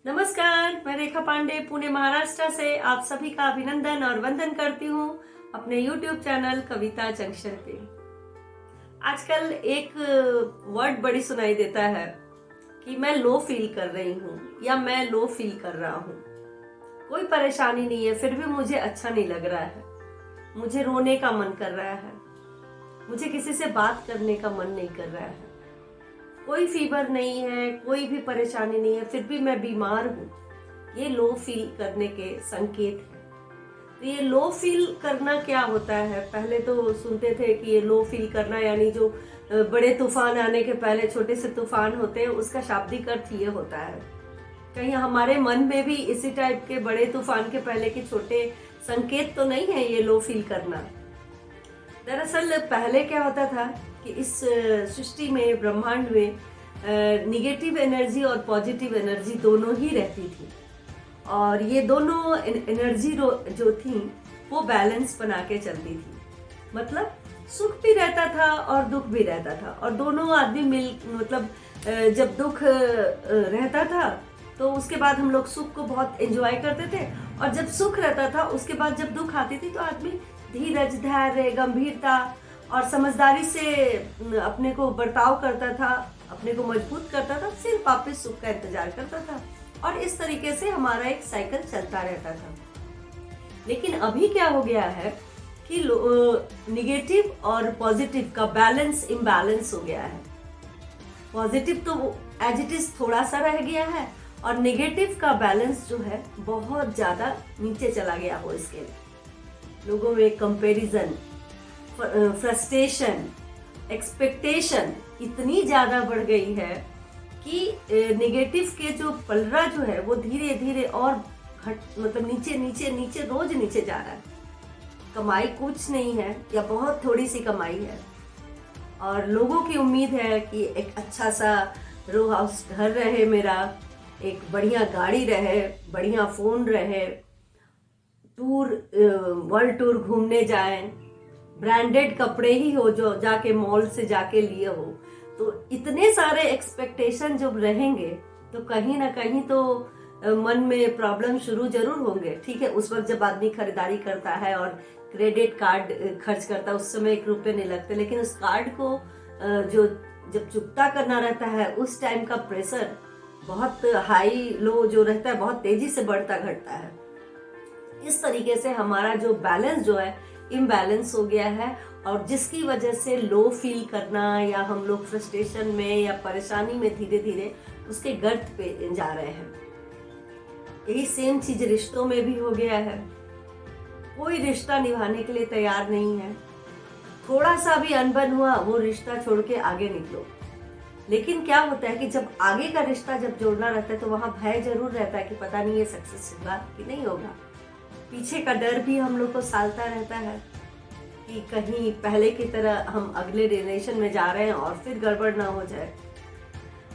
नमस्कार, मैं रेखा पांडे पुणे महाराष्ट्र से आप सभी का अभिनंदन और वंदन करती हूँ अपने YouTube चैनल कविता जंक्शन पे। आजकल एक वर्ड बड़ी सुनाई देता है कि मैं लो फील कर रही हूँ या मैं लो फील कर रहा हूँ। कोई परेशानी नहीं है, फिर भी मुझे अच्छा नहीं लग रहा है, मुझे रोने का मन कर रहा है, मुझे किसी से बात करने का मन नहीं कर रहा है, कोई फीवर नहीं है, कोई भी परेशानी नहीं है, फिर भी मैं बीमार हूँ। ये लो फील करने के संकेत हैं। तो ये लो फील करना क्या होता है? पहले तो सुनते थे कि ये लो फील करना यानी जो बड़े तूफान आने के पहले छोटे से तूफान होते हैं, उसका शाब्दिक अर्थ ये होता है। कहीं हमारे मन में भी इसी टाइप के बड़े तूफान के पहले के छोटे संकेत तो नहीं है ये लो फील करना? दरअसल पहले क्या होता था कि इस सृष्टि में, ब्रह्मांड में निगेटिव एनर्जी और पॉजिटिव एनर्जी दोनों ही रहती थी, और ये दोनों एनर्जी जो थी वो बैलेंस बना के चलती थी। मतलब सुख भी रहता था और दुख भी रहता था, और दोनों आदमी मतलब जब दुख रहता था तो उसके बाद हम लोग सुख को बहुत एंजॉय करते थे, और जब सुख रहता था उसके बाद जब दुख आती थी तो आदमी धीरज, धैर्य, गंभीरता और समझदारी से अपने को बर्ताव करता था, अपने को मजबूत करता था, फिर वापस सुख का इंतजार करता था, और इस तरीके से हमारा एक साइकिल चलता रहता था। लेकिन अभी क्या हो गया है कि निगेटिव और पॉजिटिव का बैलेंस इम्बैलेंस हो गया है। पॉजिटिव तो एज इट इज थोड़ा सा रह गया है, और नेगेटिव का बैलेंस जो है बहुत ज्यादा नीचे चला गया हो। इसके लोगों में कंपैरिजन, फ्रस्ट्रेशन, एक्सपेक्टेशन इतनी ज्यादा बढ़ गई है कि नेगेटिव के जो पलड़ा जो है वो धीरे धीरे और मतलब नीचे नीचे नीचे रोज नीचे जा रहा है। कमाई कुछ नहीं है या बहुत थोड़ी सी कमाई है, और लोगों की उम्मीद है कि एक अच्छा सा रो हाउस घर रहे मेरा, एक बढ़िया गाड़ी रहे, बढ़िया फोन रहे, टूर वर्ल्ड टूर घूमने जाएं, ब्रांडेड कपड़े ही हो जो जाके मॉल से जाके लिए हो। तो इतने सारे एक्सपेक्टेशन जब रहेंगे तो कहीं ना कहीं तो मन में प्रॉब्लम शुरू जरूर होंगे। ठीक है, उस वक्त जब आदमी खरीदारी करता है और क्रेडिट कार्ड खर्च करता है उस समय 1 रुपये नहीं लगते, लेकिन उस कार्ड को जो जब चुकता करना रहता है उस टाइम का प्रेशर बहुत हाई लो जो रहता है बहुत तेजी से बढ़ता घटता है। इस तरीके से हमारा जो बैलेंस जो है इम्बैलेंस हो गया है, और जिसकी वजह से लो फील करना या हम लोग फ्रस्ट्रेशन में या परेशानी में धीरे धीरे उसके गर्त पे जा रहे हैं। यही सेम चीज रिश्तों में भी हो गया है। कोई रिश्ता निभाने के लिए तैयार नहीं है। थोड़ा सा भी अनबन हुआ वो रिश्ता छोड़ के आगे निकलो। लेकिन क्या होता है कि जब आगे का रिश्ता जब जोड़ना रहता है तो वहां भय जरूर रहता है कि पता नहीं ये सक्सेस होगा कि नहीं होगा। पीछे का डर भी हम लोग को सालता रहता है कि कहीं पहले की तरह हम अगले जनरेशन में जा रहे हैं और फिर गड़बड़ ना हो जाए।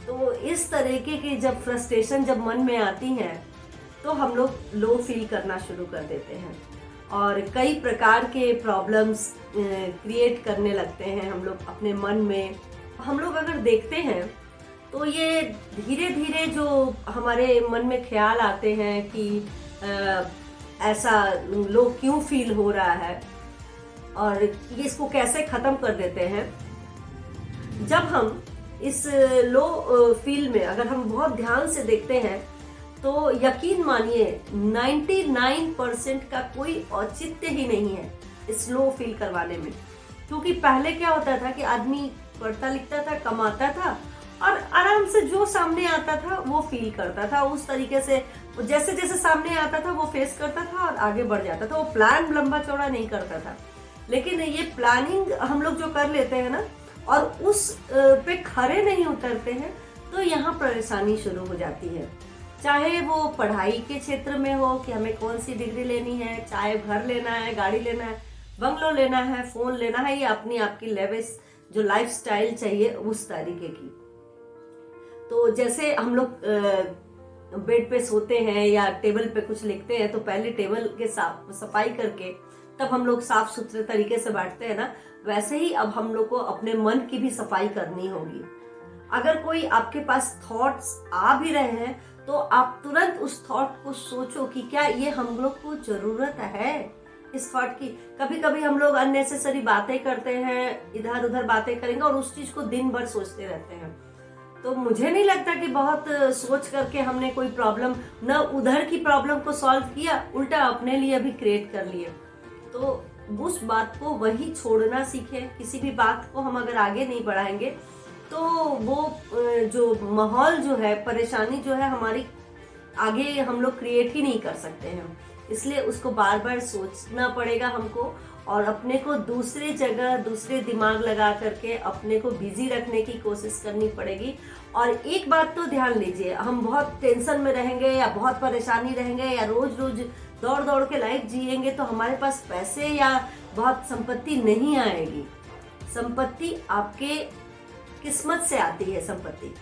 तो इस तरीके की जब फ्रस्ट्रेशन जब मन में आती है तो हम लोग लो फील करना शुरू कर देते हैं, और कई प्रकार के प्रॉब्लम्स क्रिएट करने लगते हैं हम लोग अपने मन में। हम लोग अगर देखते हैं तो ये धीरे धीरे जो हमारे मन में ख्याल आते हैं कि ऐसा लो क्यों फील हो रहा है, और ये इसको कैसे खत्म कर देते हैं। जब हम इस लो फील में अगर हम बहुत ध्यान से देखते हैं तो यकीन मानिए 99% का कोई औचित्य ही नहीं है इस लो फील करवाने में। क्योंकि पहले क्या होता था कि आदमी पढ़ता लिखता था, कमाता था, और आराम से जो सामने आता था वो फील करता था। उस तरीके से जैसे जैसे सामने आता था वो फेस करता था और आगे बढ़ जाता था। वो प्लान लंबा चौड़ा नहीं करता था। लेकिन ये प्लानिंग हम लोग जो कर लेते हैं ना और उस पे खरे नहीं उतरते हैं तो यहाँ परेशानी शुरू हो जाती है। चाहे वो पढ़ाई के क्षेत्र में हो कि हमें कौन सी डिग्री लेनी है, चाहे घर लेना है, गाड़ी लेना है, बंगलो लेना है, फोन लेना है, या अपनी आपकी लेविश जो लाइफस्टाइल चाहिए उस तरीके की। तो जैसे हम लोग बेड पे सोते हैं या टेबल पे कुछ लिखते हैं तो पहले टेबल के सफाई करके तब हम लोग साफ सुथरे तरीके से बैठते हैं ना, वैसे ही अब हम लोग को अपने मन की भी सफाई करनी होगी। अगर कोई आपके पास थॉट्स आ भी रहे हैं तो आप तुरंत उस थॉट को सोचो कि क्या ये हम लोग को जरूरत है इस थॉट की। कभी कभी हम लोग अननेसेसरी बातें करते हैं, इधर उधर बातें करेंगे और उस चीज को दिन भर सोचते रहते हैं। तो मुझे नहीं लगता कि बहुत सोच करके हमने कोई प्रॉब्लम, न उधर की प्रॉब्लम को सॉल्व किया, उल्टा अपने लिए भी क्रिएट कर लिए। तो उस बात को वही छोड़ना सीखे। किसी भी बात को हम अगर आगे नहीं बढ़ाएंगे तो वो जो माहौल जो है, परेशानी जो है हमारी, आगे हम लोग क्रिएट ही नहीं कर सकते हैं। इसलिए उसको बार बार सोचना पड़ेगा हमको, और अपने को दूसरे जगह दूसरे दिमाग लगा करके अपने को बिजी रखने की कोशिश करनी पड़ेगी। और एक बात तो ध्यान लीजिए, हम बहुत टेंशन में रहेंगे या बहुत परेशानी रहेंगे या रोज रोज दौड़ दौड़ के लाइफ जिएंगे तो हमारे पास पैसे या बहुत संपत्ति नहीं आएगी। संपत्ति आपके किस्मत से आती है संपत्ति।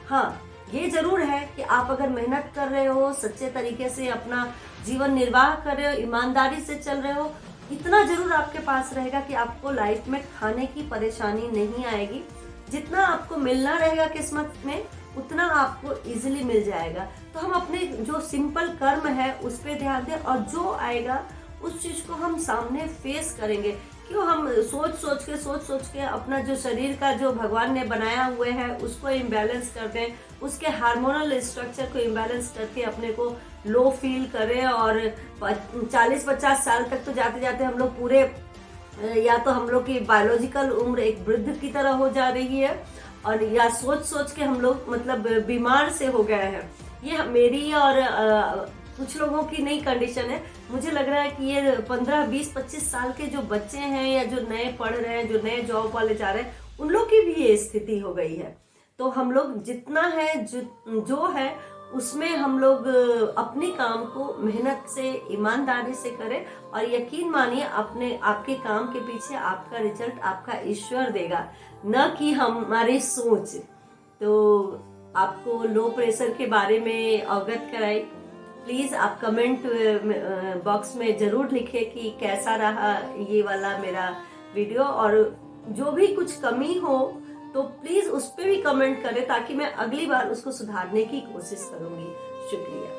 हाँ, ये जरूर है कि आप अगर मेहनत कर रहे हो, सच्चे तरीके से अपना जीवन निर्वाह कर रहे हो, ईमानदारी से चल रहे हो, इतना जरूर आपके पास रहेगा कि आपको लाइफ में खाने की परेशानी नहीं आएगी। जितना आपको मिलना रहेगा किस्मत में उतना आपको इजीली मिल जाएगा। तो हम अपने जो सिंपल कर्म है उस पर ध्यान दें, और जो आएगा उस चीज को हम सामने फेस करेंगे। क्यों हम सोच सोच के अपना जो शरीर का जो भगवान ने बनाया हुए है उसको इम्बैलेंस करते हैं, उसके हार्मोनल स्ट्रक्चर को इम्बैलेंस करके अपने को लो फील करें। और 40-50 साल तक तो जाते जाते हम लोग पूरे, या तो हम लोग की बायोलॉजिकल उम्र एक वृद्ध की तरह हो जा रही है, और या सोच सोच के हम लोग मतलब बीमार से हो गए हैं। ये मेरी और कुछ लोगों की नई कंडीशन है। मुझे लग रहा है कि ये 15, 20, 25 साल के जो बच्चे हैं या जो नए पढ़ रहे हैं, जो नए जॉब वाले जा रहे हैं, उन लोग की भी ये स्थिति हो गई है। तो हम लोग जितना है जो है उसमें हम लोग अपने काम को मेहनत से, ईमानदारी से करें, और यकीन मानिए अपने आपके काम के पीछे आपका रिजल्ट आपका ईश्वर देगा, न कि हमारी सोच। तो आपको लो प्रेशर के बारे में अवगत कराई। प्लीज आप कमेंट बॉक्स में जरूर लिखें कि कैसा रहा ये वाला मेरा वीडियो, और जो भी कुछ कमी हो तो प्लीज उस पर भी कमेंट करें ताकि मैं अगली बार उसको सुधारने की कोशिश करूंगी। शुक्रिया।